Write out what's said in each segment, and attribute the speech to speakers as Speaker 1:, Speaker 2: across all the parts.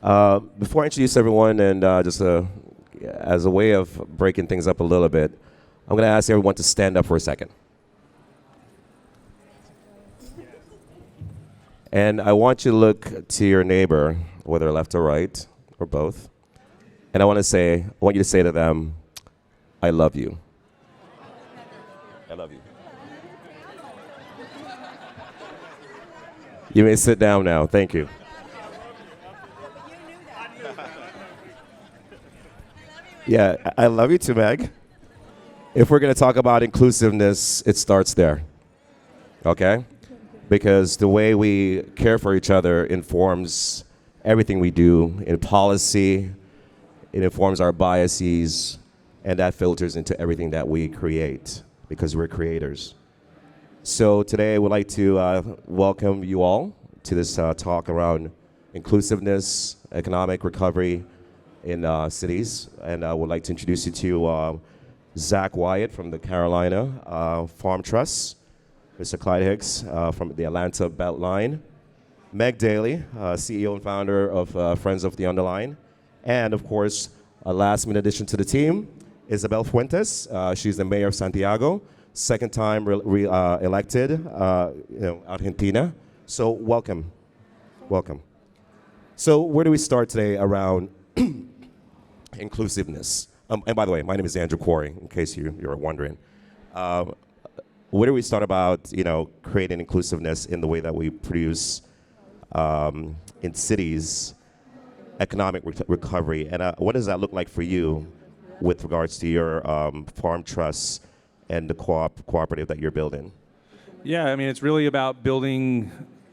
Speaker 1: Before I introduce everyone, and just as a way of breaking things up a little bit, I'm going to ask everyone to stand up for a second. And I want you to look to your neighbor, whether left or right, or both. And I want you to say to them, I love you. I love you. You may sit down now. Thank you. Yeah, I love you too, Meg. If we're going to talk about inclusiveness, it starts there. Okay? Because the way we care for each other informs everything we do in policy, it informs our biases, and that filters into everything that we create because we're creators. So today I would like to welcome you all to this talk around inclusiveness, economic recovery in cities. And I would like to introduce you to Zack Wyatt from the Carolina Farm Trust, Mr. Clyde Higgs from the Atlanta BeltLine, Meg Daly, CEO and founder of Friends of the Underline, and of course, a last-minute addition to the team, Isabel Fuentes. She's the mayor of Santiago, second time elected, Argentina. So welcome. So where do we start today around inclusiveness? And by the way, my name is Andrew Quarrie, in case you're wondering. Where do we start about creating inclusiveness in the way that we produce in cities, economic recovery, and what does that look like for you with regards to your farm trusts and the cooperative that you're building?
Speaker 2: Yeah, I mean, it's really about building,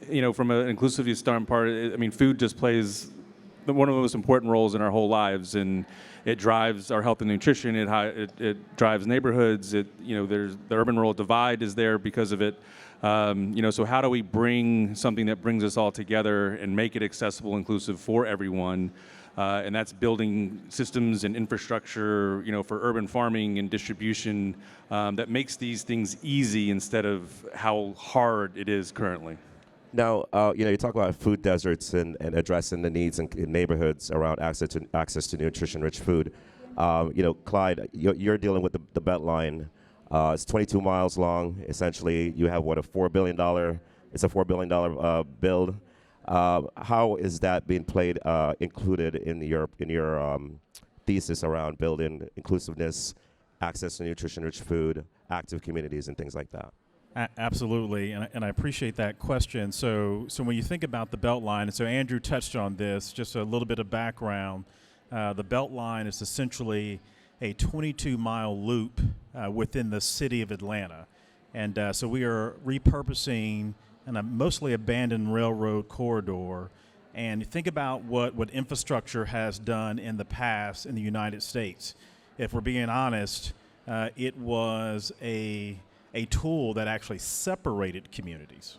Speaker 2: from an inclusivity standpoint. I mean, food just plays one of the most important roles in our whole lives, and it drives our health and nutrition. It drives neighborhoods. There's the urban-rural divide is there because of it. So how do we bring something that brings us all together and make it accessible, inclusive for everyone? And that's building systems and infrastructure, for urban farming and distribution that makes these things easy instead of how hard it is currently.
Speaker 1: Now, you talk about food deserts and addressing the needs in neighborhoods around access to nutrition-rich food. Clyde, you're dealing with the BeltLine. It's 22 miles long. Essentially, you have it's a $4 billion build. How is that being included in your thesis around building inclusiveness, access to nutrition-rich food, active communities, and things like that?
Speaker 3: Absolutely, and I appreciate that question. So when you think about the BeltLine, and so Andrew touched on this, just a little bit of background. The BeltLine is essentially a 22-mile loop within the city of Atlanta. And so we are repurposing a mostly abandoned railroad corridor. And think about what infrastructure has done in the past in the United States. If we're being honest, it was a tool that actually separated communities.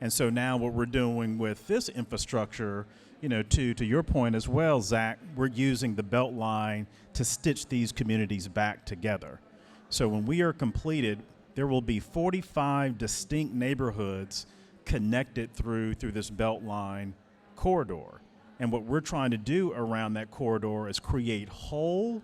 Speaker 3: And so now what we're doing with this infrastructure, to your point as well, Zack, we're using the BeltLine to stitch these communities back together. So when we are completed, there will be 45 distinct neighborhoods connected through this BeltLine corridor. And what we're trying to do around that corridor is create whole,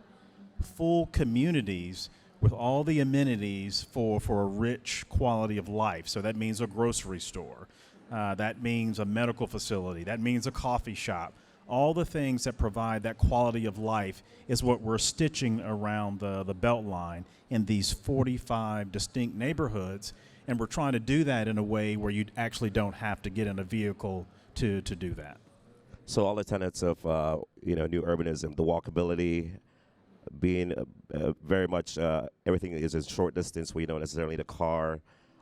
Speaker 3: full communities with all the amenities for a rich quality of life. So that means a grocery store. That means a medical facility. That means a coffee shop. All the things that provide that quality of life is what we're stitching around the BeltLine in these 45 distinct neighborhoods. And we're trying to do that in a way where you actually don't have to get in a vehicle to do that.
Speaker 1: So all the tenets of new urbanism, the walkability, being very much everything is a short distance where you don't necessarily need a car,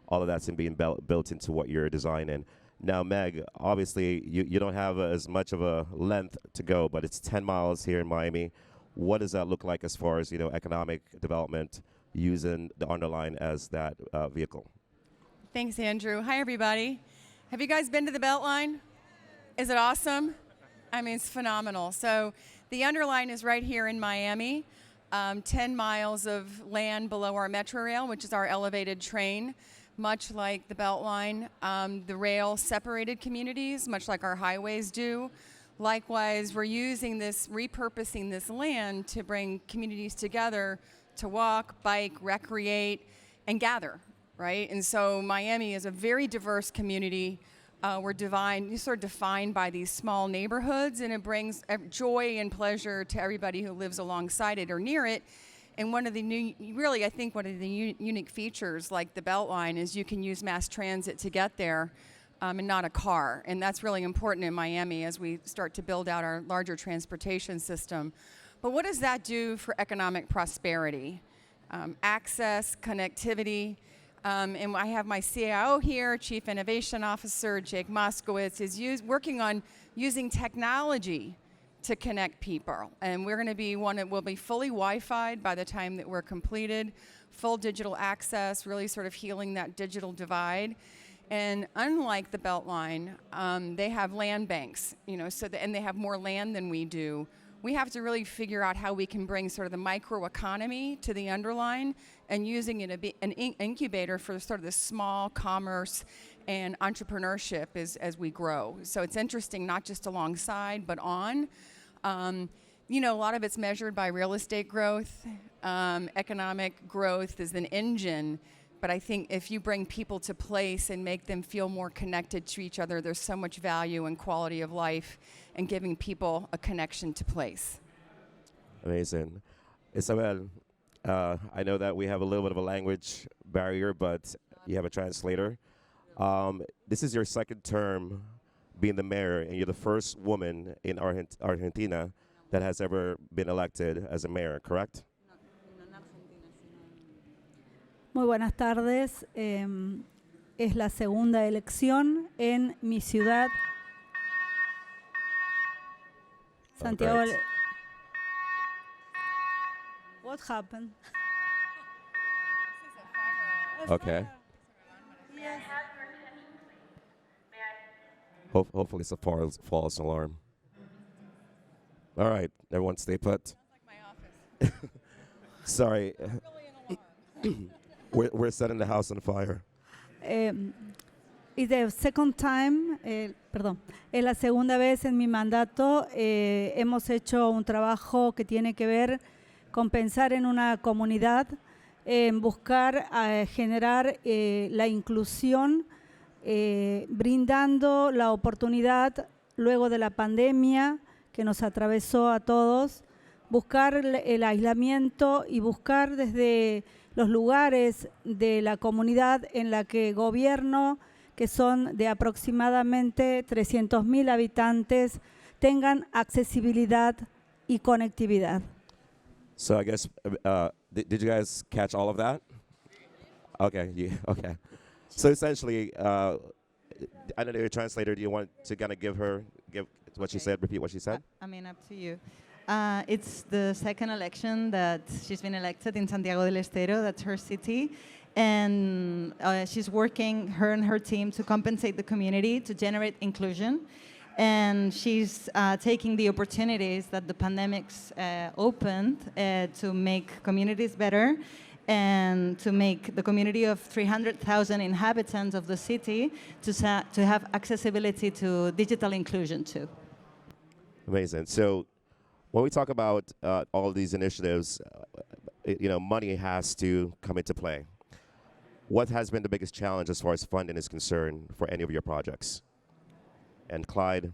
Speaker 1: all of that's being built into what you're designing. Now, Meg, obviously you don't have as much of a length to go, but it's 10 miles here in Miami. What does that look like as far as economic development using the Underline as that vehicle?
Speaker 4: Thanks, Andrew. Hi, everybody. Have you guys been to the BeltLine? Is it awesome? I mean, it's phenomenal. So the Underline is right here in Miami, 10 miles of land below our Metro Rail, which is our elevated train. Much like the BeltLine, the rail separated communities, much like our highways do. Likewise, we're using this, repurposing this land to bring communities together to walk, bike, recreate, and gather, right? And so Miami is a very diverse community. We're sort of defined by these small neighborhoods, and it brings joy and pleasure to everybody who lives alongside it or near it. And one of the unique features, like the BeltLine, is you can use mass transit to get there, and not a car. And that's really important in Miami as we start to build out our larger transportation system. But what does that do for economic prosperity? Access, connectivity. And I have my CIO here, Chief Innovation Officer, Jake Moskowitz, is working on using technology to connect people. And we're going to be we'll be fully Wi-Fi'd by the time that we're completed, full digital access, really sort of healing that digital divide. And unlike the BeltLine, they have land banks, and they have more land than we do. We have to really figure out how we can bring sort of the microeconomy to the Underline and using it an incubator for sort of the small commerce and entrepreneurship as we grow. So it's interesting, not just alongside, but on. A lot of it's measured by real estate growth. Economic growth is an engine. But I think if you bring people to place and make them feel more connected to each other, there's so much value and quality of life in giving people a connection to place.
Speaker 1: Amazing. Isabel, I know that we have a little bit of a language barrier, but you have a translator. This is your second term being the mayor, and you're the first woman in Argentina that has ever been elected as a mayor, correct?
Speaker 5: Muy buenas tardes. Es la segunda elección en mi ciudad, Santiago.
Speaker 1: Great.
Speaker 5: What happened?
Speaker 1: Okay.
Speaker 5: Yes.
Speaker 1: Hopefully it's a false alarm. All right, everyone stay put.
Speaker 4: Sounds like my office.
Speaker 1: Sorry,
Speaker 4: Really an alarm.
Speaker 1: we're setting the house on fire.
Speaker 5: It's the second time, perdón, es la segunda vez en mi mandato. Hemos hecho un trabajo que tiene que ver con pensar en una comunidad, en buscar generar la inclusión, brindando la oportunidad luego de la pandemia que nos atravesó a todos, buscar el aislamiento y buscar desde los lugares de la comunidad en la que gobierno, que son de aproximadamente 300.000 habitantes, tengan accesibilidad y conectividad.
Speaker 1: So I guess, did you guys catch all of that? Okay, yeah, okay. So essentially, I don't know, your translator, do you want to kind of give what she said, repeat what she said?
Speaker 6: I mean, up to you. It's the second election that she's been elected in Santiago del Estero, that's her city. And she's working, her and her team, to compensate the community, to generate inclusion. And she's taking the opportunities that the pandemics opened to make communities better and to make the community of 300,000 inhabitants of the city to have accessibility to digital inclusion too.
Speaker 1: Amazing. So when we talk about all these initiatives, money has to come into play. What has been the biggest challenge as far as funding is concerned for any of your projects? And Clyde,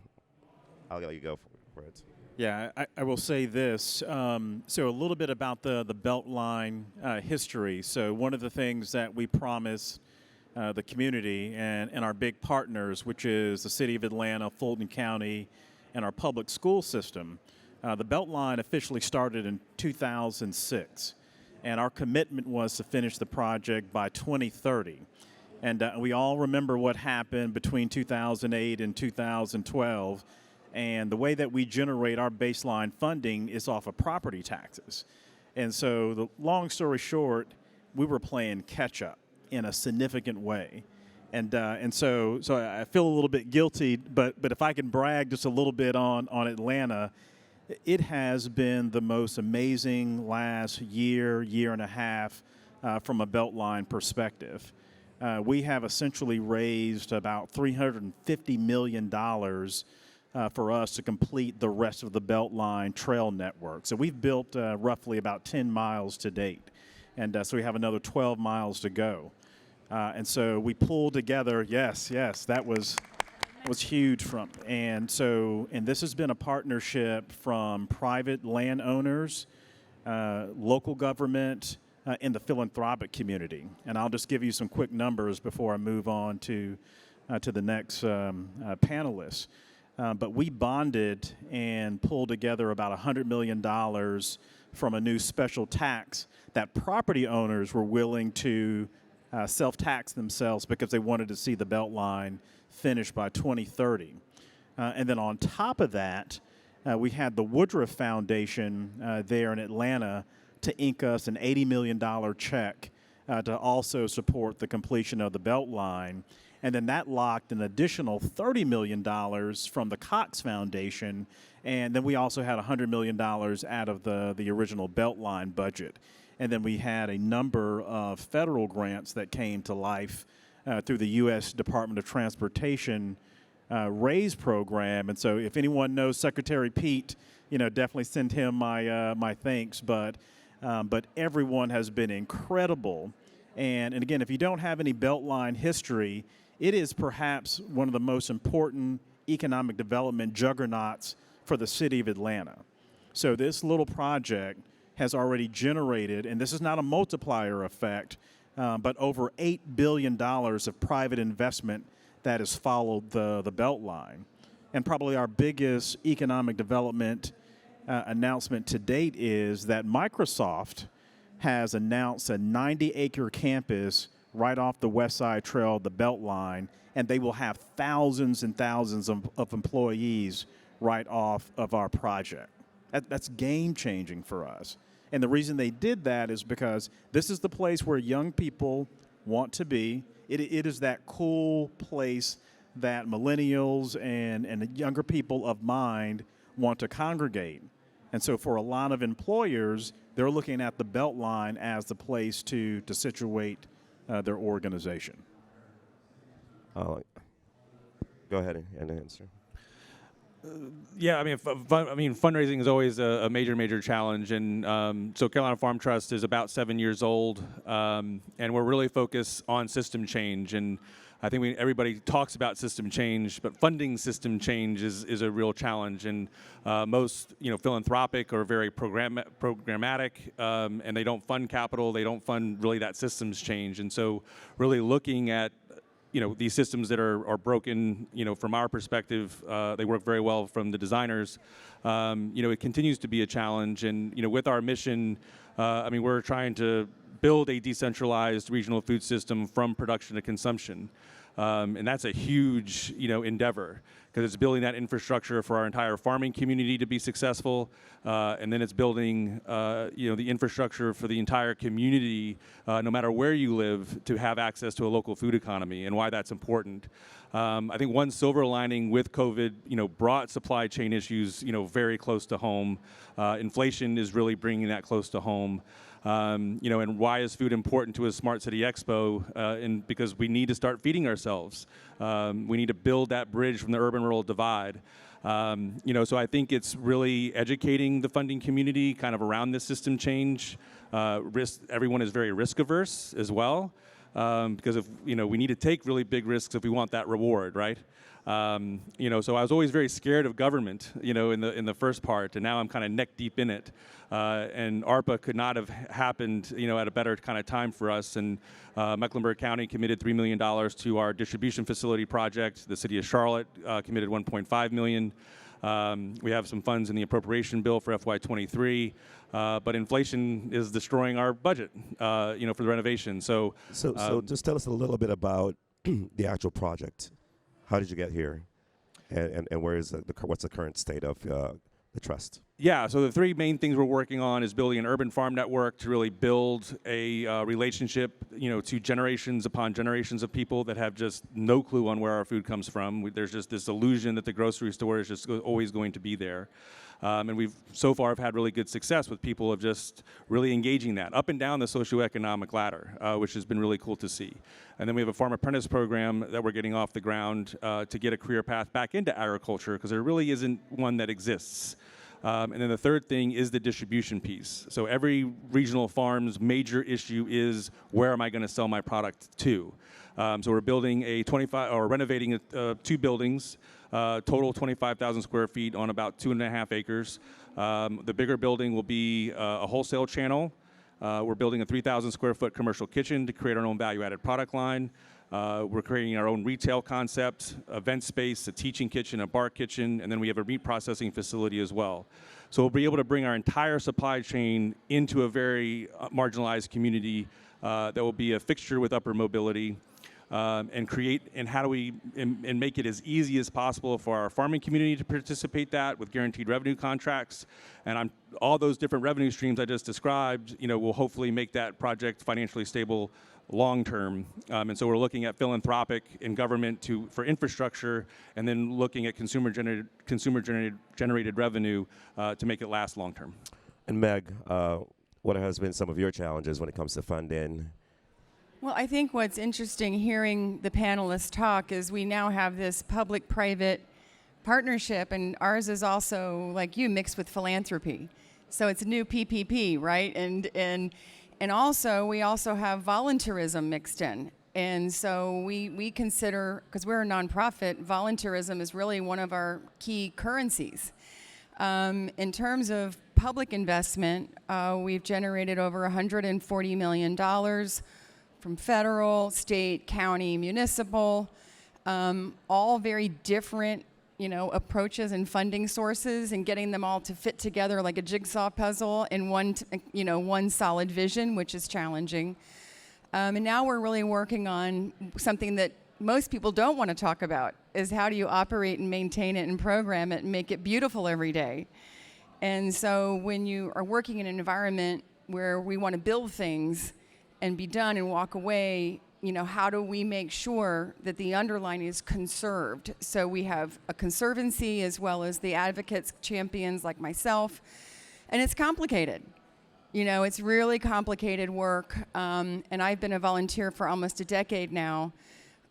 Speaker 1: I'll let you go for it.
Speaker 3: Yeah, I will say this. So a little bit about the BeltLine history. So one of the things that we promised the community and our big partners, which is the City of Atlanta, Fulton County, and our public school system, the BeltLine officially started in 2006. And our commitment was to finish the project by 2030. And we all remember what happened between 2008 and 2012. And the way that we generate our baseline funding is off of property taxes. And so the long story short, we were playing catch up in a significant way. And so I feel a little bit guilty, but if I can brag just a little bit on Atlanta, it has been the most amazing last year and a half from a BeltLine perspective. We have essentially raised about $350 million for us to complete the rest of the BeltLine trail network. So we've built roughly about 10 miles to date, and so we have another 12 miles to go. And so we pulled together, yes, that was huge and this has been a partnership from private landowners, local government, and the philanthropic community. And I'll just give you some quick numbers before I move on to the next panelists. But we bonded and pulled together about $100 million from a new special tax that property owners were willing to self-tax themselves because they wanted to see the BeltLine finished by 2030. And then on top of that, we had the Woodruff Foundation there in Atlanta to ink us an $80 million check to also support the completion of the BeltLine. And then that locked an additional $30 million from the Cox Foundation. And then we also had $100 million out of the original BeltLine budget. And then we had a number of federal grants that came to life through the U.S. Department of Transportation RAISE program. And so if anyone knows Secretary Pete, definitely send him my thanks. But everyone has been incredible. And again, if you don't have any BeltLine history, it is perhaps one of the most important economic development juggernauts for the city of Atlanta. So this little project has already generated, and this is not a multiplier effect, but over $8 billion of private investment that has followed the BeltLine. And probably our biggest economic development announcement to date is that Microsoft has announced a 90-acre campus right off the West Side Trail, the BeltLine, and they will have thousands and thousands of employees right off of our project. That's game-changing for us. And the reason they did that is because this is the place where young people want to be. It is that cool place that millennials and the younger people of mind want to congregate. And so for a lot of employers, they're looking at the BeltLine as the place to situate their organization.
Speaker 1: Go ahead and answer.
Speaker 2: Yeah, I mean, fundraising is always a major challenge, and so Carolina Farm Trust is about 7 years old, and we're really focused on system change. And I think everybody talks about system change, but funding system change is a real challenge. And most philanthropic or very programmatic, and they don't fund capital. They don't fund really that systems change. And so really looking at these systems that are broken, from our perspective, they work very well from the designers. It continues to be a challenge. And, with our mission, we're trying to build a decentralized regional food system from production to consumption. And that's a huge, endeavor, because it's building that infrastructure for our entire farming community to be successful, and then it's building, the infrastructure for the entire community, no matter where you live, to have access to a local food economy, and why that's important. I think one silver lining with COVID, brought supply chain issues, very close to home. Inflation is really bringing that close to home. And why is food important to a Smart City Expo? And because we need to start feeding ourselves. We need to build that bridge from the urban-rural divide. So I think it's really educating the funding community kind of around this system change. Everyone is very risk-averse as well, because if we need to take really big risks if we want that reward, right? So I was always very scared of government, in the first part, and now I'm kind of neck deep in it. And ARPA could not have happened, at a better kind of time for us. And Mecklenburg County committed $3 million to our distribution facility project. The city of Charlotte committed $1.5 million. We have some funds in the appropriation bill for FY23, but inflation is destroying our budget, for the renovation. So
Speaker 1: just tell us a little bit about the actual project. How did you get here, and where is what's the current state of the trust?
Speaker 2: Yeah, so the three main things we're working on is building an urban farm network to really build a relationship, to generations upon generations of people that have just no clue on where our food comes from. There's just this illusion that the grocery store is just always going to be there. And we've so far have had really good success with people of just really engaging that up and down the socioeconomic ladder, which has been really cool to see. And then we have a farm apprentice program that we're getting off the ground to get a career path back into agriculture, because there really isn't one that exists. And then the third thing is the distribution piece. So every regional farm's major issue is, where am I going to sell my product to? So we're building renovating 2 buildings, total 25,000 square feet on about 2.5 acres. The bigger building will be a wholesale channel. We're building a 3,000 square foot commercial kitchen to create our own value-added product line. We're creating our own retail concept, event space, a teaching kitchen, a bar kitchen, and then we have a meat processing facility as well. So we'll be able to bring our entire supply chain into a very marginalized community that will be a fixture with upper mobility, and how do we make it as easy as possible for our farming community to participate that with guaranteed revenue contracts. And all those different revenue streams I just described, will hopefully make that project financially stable long term. And so we're looking at philanthropic and government for infrastructure, and then looking at consumer generated revenue to make it last long term.
Speaker 1: And Meg, what has been some of your challenges when it comes to funding?
Speaker 4: Well, I think what's interesting hearing the panelists talk is we now have this public-private partnership, and ours is also, like you, mixed with philanthropy. So it's a new PPP, right? And also, we also have volunteerism mixed in. And so we consider, because we're a nonprofit, volunteerism is really one of our key currencies. In terms of public investment, we've generated over $140 million from federal, state, county, municipal, all very different, approaches and funding sources, and getting them all to fit together like a jigsaw puzzle in one solid vision, which is challenging. And now we're really working on something that most people don't want to talk about, is how do you operate and maintain it and program it and make it beautiful every day. And so when you are working in an environment where we want to build things and be done and walk away, how do we make sure that the underline is conserved? So we have a conservancy as well as the advocates, champions like myself, and it's complicated. It's really complicated work, and I've been a volunteer for almost a decade now.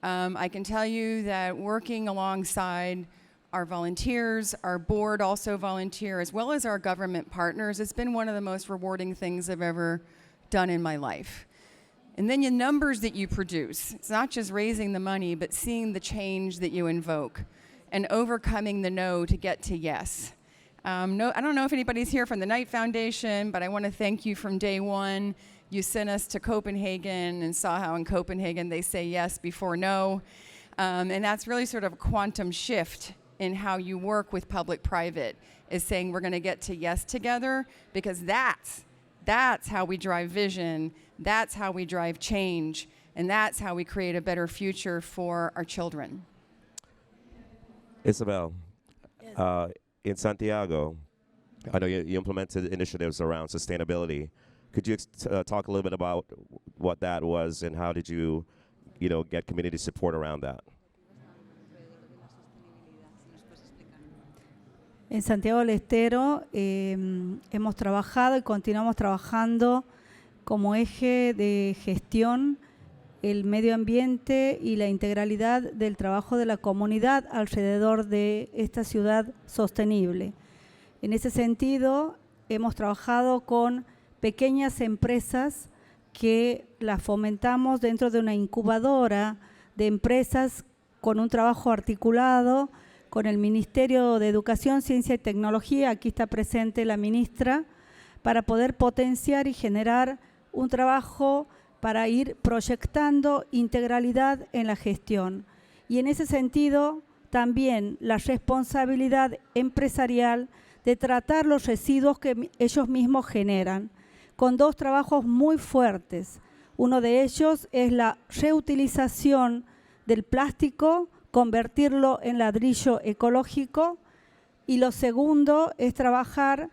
Speaker 4: I can tell you that working alongside our volunteers, our board also volunteer, as well as our government partners, it's been one of the most rewarding things I've ever done in my life. And then the numbers that you produce, it's not just raising the money, but seeing the change that you invoke and overcoming the no to get to yes. I don't know if anybody's here from the Knight Foundation, but I want to thank you from day one. You sent us to Copenhagen and saw how in Copenhagen they say yes before no. And that's really sort of a quantum shift in how you work with public-private, is saying we're going to get to yes together, because that's how we drive vision, that's how we drive change, and that's how we create a better future for our children.
Speaker 1: Isabel, in Santiago, I know you implemented initiatives around sustainability. Could you talk a little bit about what that was, and how did you get community support around that?
Speaker 5: En Santiago del Estero hemos trabajado y continuamos trabajando como eje de gestión el medio ambiente y la integralidad del trabajo de la comunidad alrededor de esta ciudad sostenible. En ese sentido, hemos trabajado con pequeñas empresas que las fomentamos dentro de una incubadora de empresas con un trabajo articulado con el Ministerio de Educación, Ciencia y Tecnología, aquí está presente la ministra, para poder potenciar y generar un trabajo para ir proyectando integralidad en la gestión. Y en ese sentido, también la responsabilidad empresarial de tratar los residuos que ellos mismos generan, con dos trabajos muy fuertes. Uno de ellos es la reutilización del plástico, convertirlo en ladrillo ecológico, y lo segundo es trabajar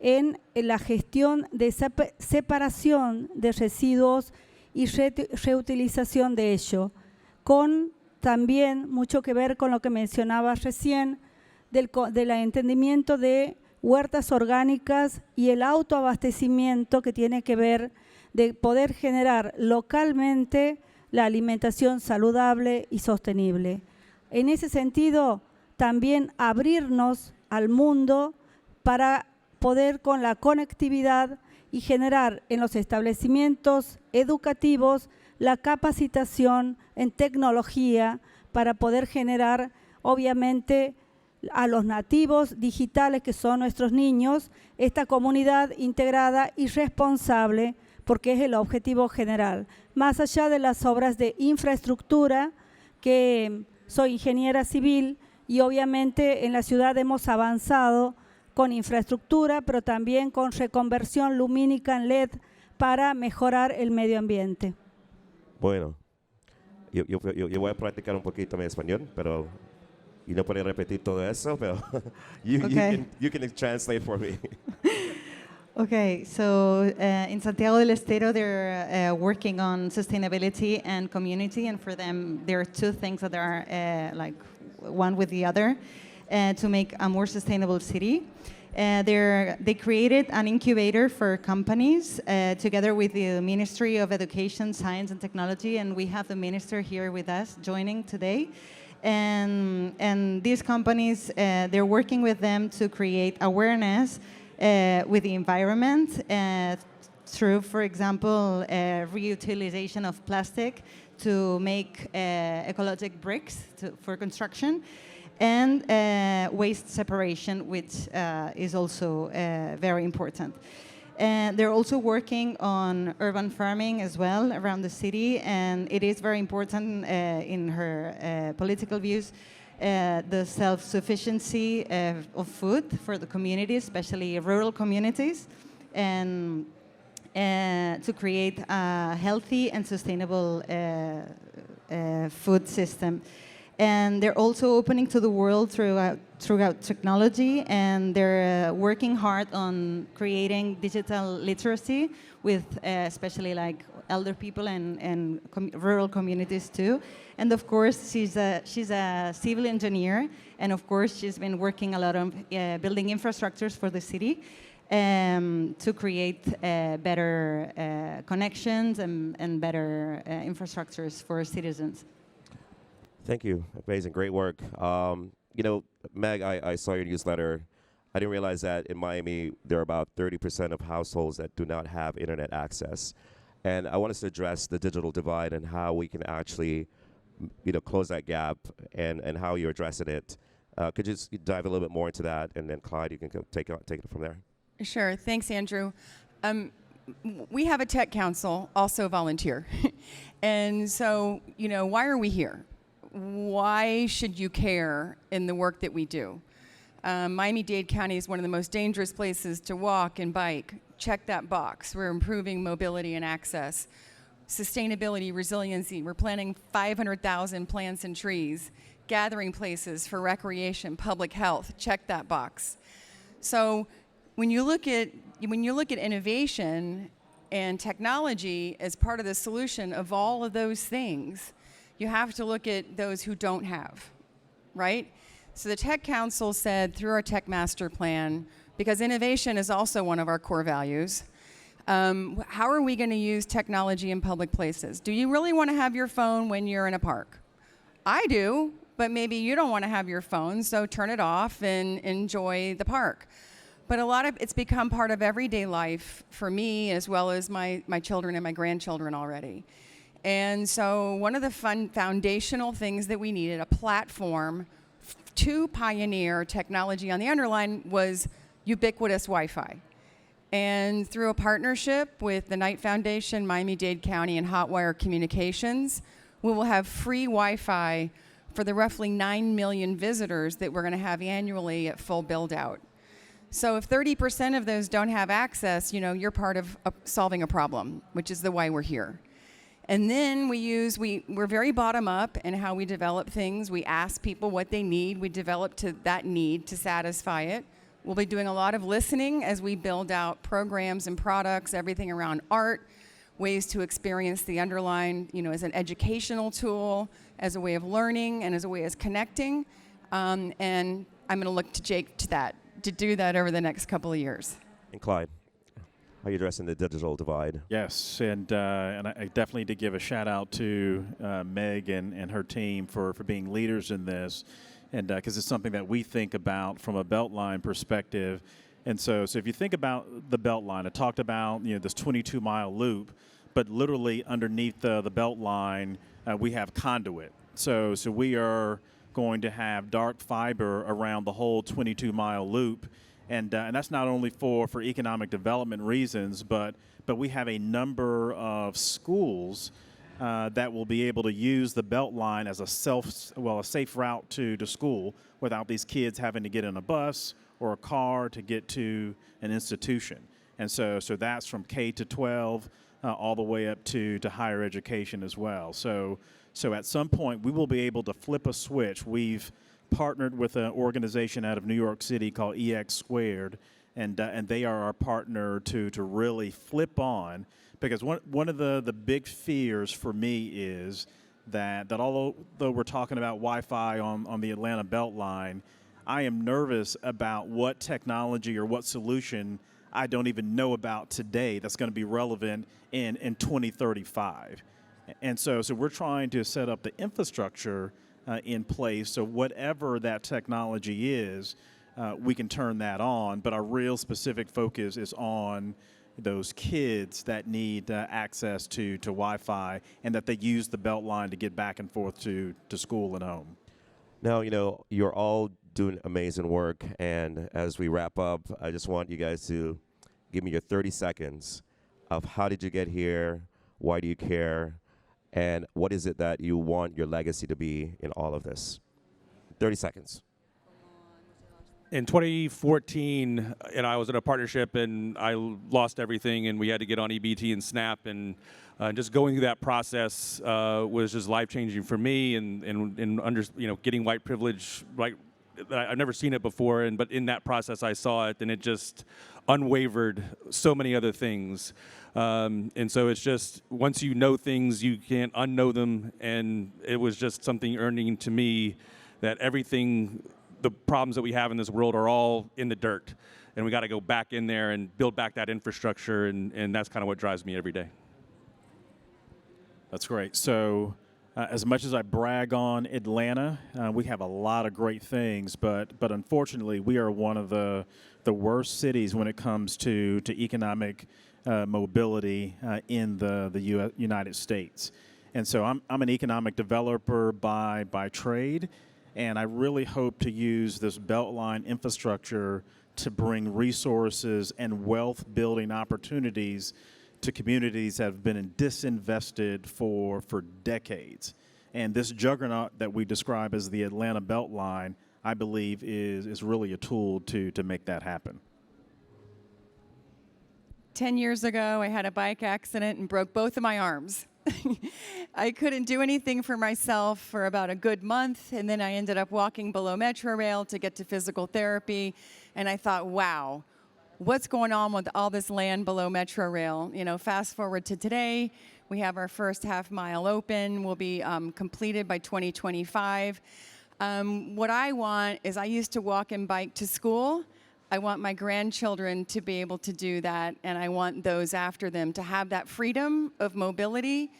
Speaker 5: en la gestión de separación de residuos y reutilización de ello, con también mucho que ver con lo que mencionaba recién del entendimiento de huertas orgánicas y el autoabastecimiento que tiene que ver de poder generar localmente la alimentación saludable y sostenible. En ese sentido, también abrirnos al mundo para poder con la conectividad y generar en los establecimientos educativos la capacitación en tecnología para poder generar, obviamente, a los nativos digitales que son nuestros niños, esta comunidad integrada y responsable, porque es el objetivo general. Más allá de las obras de infraestructura, que soy ingeniera civil y obviamente en la ciudad hemos avanzado con infraestructura, pero también con reconversión lumínica en LED para mejorar el medio ambiente.
Speaker 1: Bueno, yo voy a practicar un poquito mi español, pero y no puedo repetir todo eso, pero you can translate for me.
Speaker 6: Okay, so in Santiago del Estero, they're working on sustainability and community, and for them, there are two things that are like one with the other to make a more sustainable city. They created an incubator for companies together with the Ministry of Education, Science and Technology, and we have the minister here with us joining today. And these companies, they're working with them to create awareness with the environment through, for example, reutilization of plastic to make ecologic bricks for construction, and waste separation, which is also very important. And they're also working on urban farming as well around the city, and it is very important in her political views, the self-sufficiency of food for the community, especially rural communities, and to create a healthy and sustainable food system. And they're also opening to the world throughout technology, and they're working hard on creating digital literacy with especially like elder people and rural communities too. And of course, she's a civil engineer, and of course, she's been working a lot on building infrastructures for the city to create better connections and better infrastructures for citizens.
Speaker 1: Thank you. Amazing. Great work. You know, Meg, I saw your newsletter. I didn't realize that in Miami, there are about 30% of households that do not have internet access. And I want us to address the digital divide and how we can actually, you know, close that gap and how you're addressing it. Could you just dive a little bit more into that? And then Clyde, you can take it from there.
Speaker 4: Sure. Thanks, Andrew. We have a tech council, also volunteer. And so, you know, why are we here? Why should you care in the work that we do? Miami-Dade County is one of the most dangerous places to walk and bike. Check that box. We're improving mobility and access. Sustainability, resiliency. We're planting 500,000 plants and trees. Gathering places for recreation, public health. Check that box. So when you look at innovation and technology as part of the solution of all of those things, you have to look at those who don't have, right? So the Tech Council said through our Tech Master Plan, because innovation is also one of our core values, how are we going to use technology in public places? Do you really want to have your phone when you're in a park? I do, but maybe you don't want to have your phone, so turn it off and enjoy the park. But it's become part of everyday life for me as well as my children and my grandchildren already. And so one of the foundational things that we needed, a platform to pioneer technology on the Underline, was ubiquitous Wi-Fi. And through a partnership with the Knight Foundation, Miami-Dade County, and Hotwire Communications, we will have free Wi-Fi for the roughly 9 million visitors that we're going to have annually at full build-out. So if 30% of those don't have access, you know, you're part of solving a problem, which is the why we're here. And then we're very bottom up in how we develop things. We ask people what they need. We develop to that need to satisfy it. We'll be doing a lot of listening as we build out programs and products, everything around art, ways to experience the Underline, you know, as an educational tool, as a way of learning, and as a way of connecting. And I'm going to look to Jake to to do that over the next couple of years.
Speaker 1: And Clyde, how are you addressing the digital divide?
Speaker 3: Yes, and I definitely need to give a shout out to Meg and her team for being leaders in this, and because it's something that we think about from a BeltLine perspective. And so if you think about the BeltLine, I talked about this 22-mile loop, but literally underneath the BeltLine, we have conduit. So we are going to have dark fiber around the whole 22-mile loop. And that's not only for economic development reasons, but we have a number of schools that will be able to use the BeltLine as a safe route to school without these kids having to get in a bus or a car to get to an institution. And so that's from K to 12 all the way up to higher education as well. So at some point we will be able to flip a switch. We've partnered with an organization out of New York City called EX Squared, and they are our partner to really flip on, because one of the big fears for me is that although we're talking about Wi-Fi on the Atlanta BeltLine, I am nervous about what technology or what solution I don't even know about today that's going to be relevant in 2035. And so we're trying to set up the infrastructure in place, so whatever that technology is, we can turn that on. But our real specific focus is on those kids that need access to Wi-Fi, and that they use the BeltLine to get back and forth to school and home.
Speaker 1: Now, you're all doing amazing work, and as we wrap up, I just want you guys to give me your 30 seconds of how did you get here, why do you care, and what is it that you want your legacy to be in all of this? 30 seconds.
Speaker 2: In 2014, I was in a partnership, and I lost everything, and we had to get on EBT and SNAP, and just going through that process was just life-changing for me, and getting white privilege, I've never seen it before, but in that process I saw it, and it just unwavered so many other things. And so it's just, once you know things, you can't unknow them, and it was just something earning to me that everything, the problems that we have in this world are all in the dirt, and we got to go back in there and build back that infrastructure, and that's kind of what drives me every day.
Speaker 3: That's great. So as much as I brag on Atlanta, we have a lot of great things, but unfortunately we are one of the worst cities when it comes to economic mobility in the United States. And so I'm an economic developer by trade, and I really hope to use this BeltLine infrastructure to bring resources and wealth building opportunities to communities that have been disinvested for decades. And this juggernaut that we describe as the Atlanta BeltLine, I believe is really a tool to make that happen.
Speaker 4: 10 years ago, I had a bike accident and broke both of my arms. I couldn't do anything for myself for about a good month, and then I ended up walking below Metro Rail to get to physical therapy, and I thought, wow, what's going on with all this land below Metro Rail? Fast forward to today, we have our first half mile open. We'll be completed by 2025. What I want is, I used to walk and bike to school. I want my grandchildren to be able to do that, and I want those after them to have that freedom of mobility.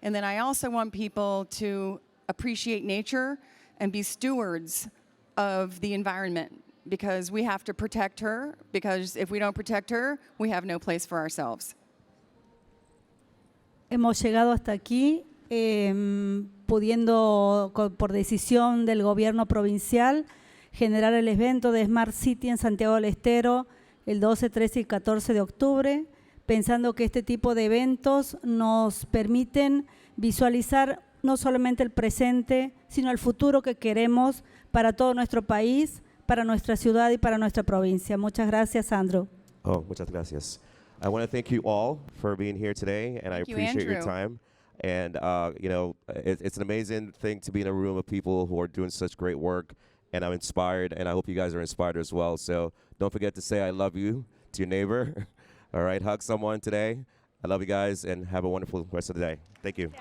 Speaker 4: And then I also want people to appreciate nature and be stewards of the environment, because we have to protect her, because if we don't protect her, we have no place for ourselves.
Speaker 5: Hemos llegado hasta aquí, pudiendo, por decisión del gobierno provincial, generar el evento de Smart City en Santiago del Estero el 12, 13 y 14 de octubre, pensando que este tipo de eventos nos permiten visualizar no solamente el presente, sino el futuro que queremos para todo nuestro país, para nuestra ciudad y para nuestra provincia. Muchas gracias, Sandro.
Speaker 1: Oh, muchas gracias. I want to thank you all for being here today, and I appreciate your time. And, it's an amazing thing to be in a room of people who are doing such great work, and I'm inspired, and I hope you guys are inspired as well. So don't forget to say I love you to your neighbor. All right, hug someone today. I love you guys, and have a wonderful rest of the day. Thank you.